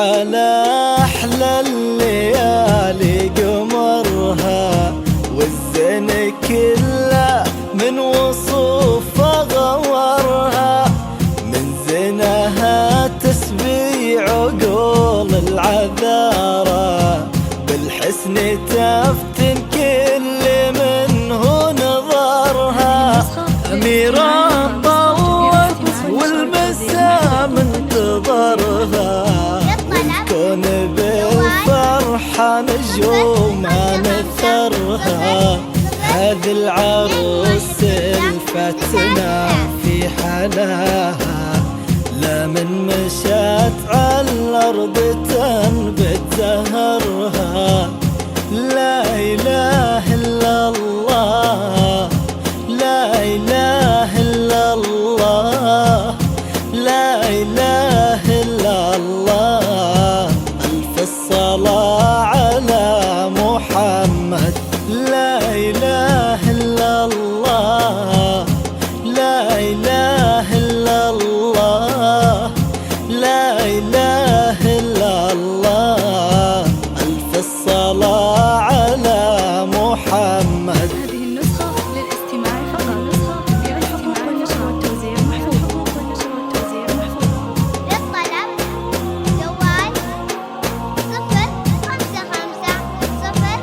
على أحلى الليالي قمرها، والزين كله من وصوفه غورها، من زينها تسبي عقول العذارى، بالحسن تفتن كل منه نظرها. أميرة طوت والمسا منتظرها، والكون بالفرحة نجوم نثرها. هذه العروس الفتنة في حلاها، لا من مشات على الأرض تنبت زهرها. لا إله إلا الله، لا إله إلا الله، لا إله إلا الله. ألف الصلاة على محمد. لا إله إلا الله، لا إله إلا الله، لا إله إلا الله. ألف الصلاة على محمد. هذه النسخة للاستماع فقط. نسخة تطبيع الحقوق والنشر والتوزيع محفوظ. للطلب جوال 0550 00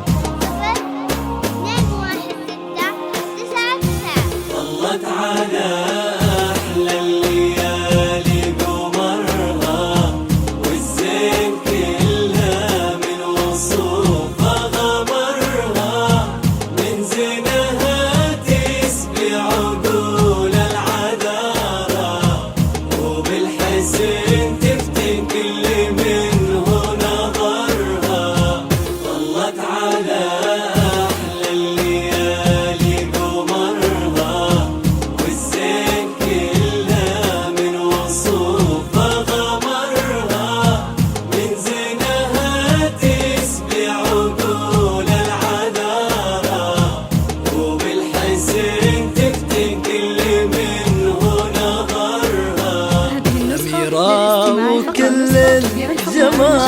216 99. طلت على أحلى الليالي قمرها، والزين كلها من وصوفها غمرها، من زينها تسبي عقول العذارى، وبالحسن تفتن كل منه نظرها. طلت على أحلى الليالي قمرها، والزين كلها من وصوفها غمرها، من زينها تسبي عقول العذارى، وبالحسن تفتن كل منه نظرها. هذه النسخة أميرة للاستماع وكل فقط. نسخة تطبيع الحقوق والنشر الجمال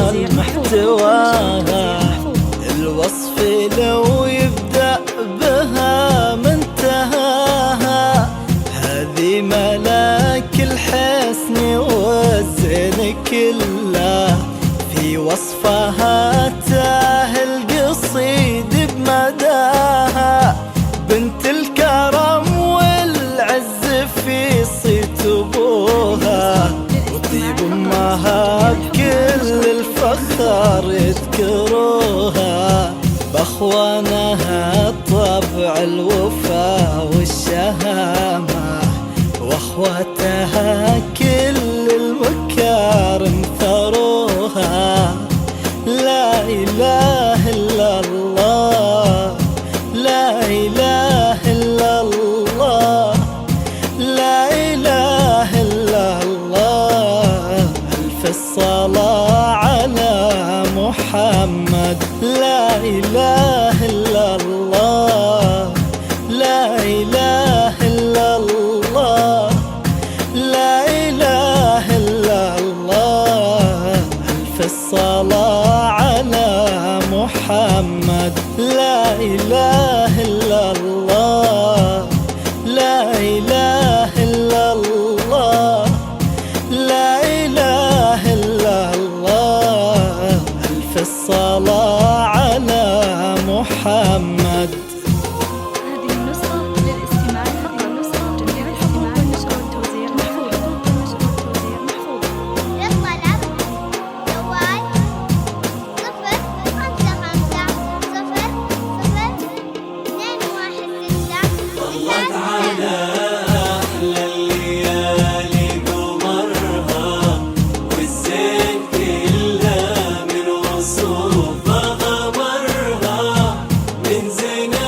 والتوزيع محتواها، محفوظ. الوصف لو يبدأ بها منتهاها. هذه ملاك الحسن والزين كله، في وصفها تاه القصيد بمداها. بنت الكرم والعز في صيت ابوها، وطيب امها بكل الفخر يذكروها. باخوانها طبع الوفا والشهامة، واخواتها كل المكارم ثروها. لا إله إلا الله، لا إله إلا الله، لا إله إلا الله. ألف الصلاة على محمد. لا إله إلا الله، لا إله إلا الله، لا إله إلا الله. ألف الصلاة على محمد. لا إله إلا الله، لا إله إلا الله، لا إله إلا الله. ألف الصلاة على محمد. هذه النسخة للاستماع فقط. نسخة تطبيع الحقوق والنشر والتوزيع محفوظ. للطلب جوال 0550 00 طلت على 216 أحلى الليالي قمرها، والزين كلها من وصوفها غمرها، من زينها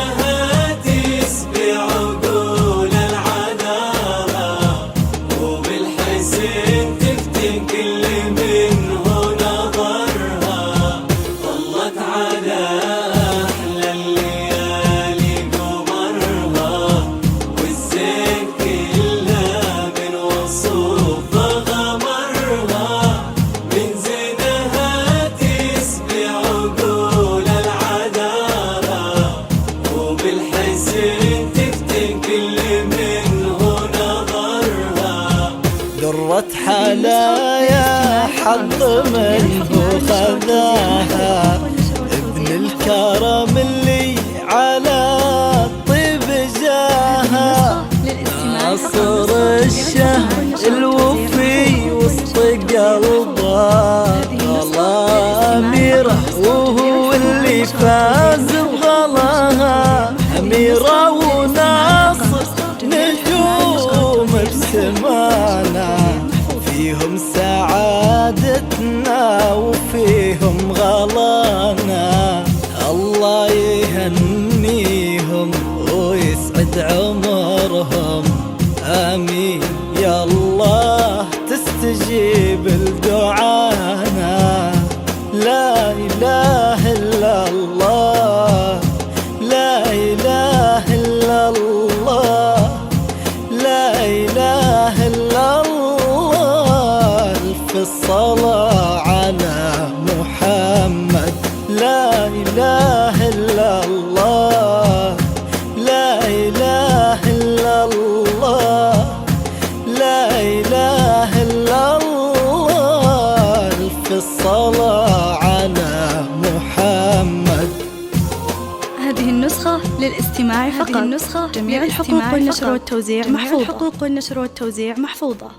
ولا يا حظ منه خذاها. ابن الكرم اللي على الطيب جاها، ناصر الشهر الوفي وسط قلبه، الله أميره وهو اللي فاز بغلاها. أميرة وناصر نجوم بسمانا، فيهم سعادتنا وفيهم غلانا. الله يهنيهم ويسعد عمرهم، آمين يا الله تستجيب لدعانا. لا إله إلا الله، لا إله إلا الله، لا إله إلا الله. ألف الصلاة على محمد. لا إله إلا الله، لا إله إلا الله، لا إله إلا الله. ألف الصلاة على محمد. هذه النسخة للاستماع فقط. جميع الحقوق والنشر والتوزيع محفوظة.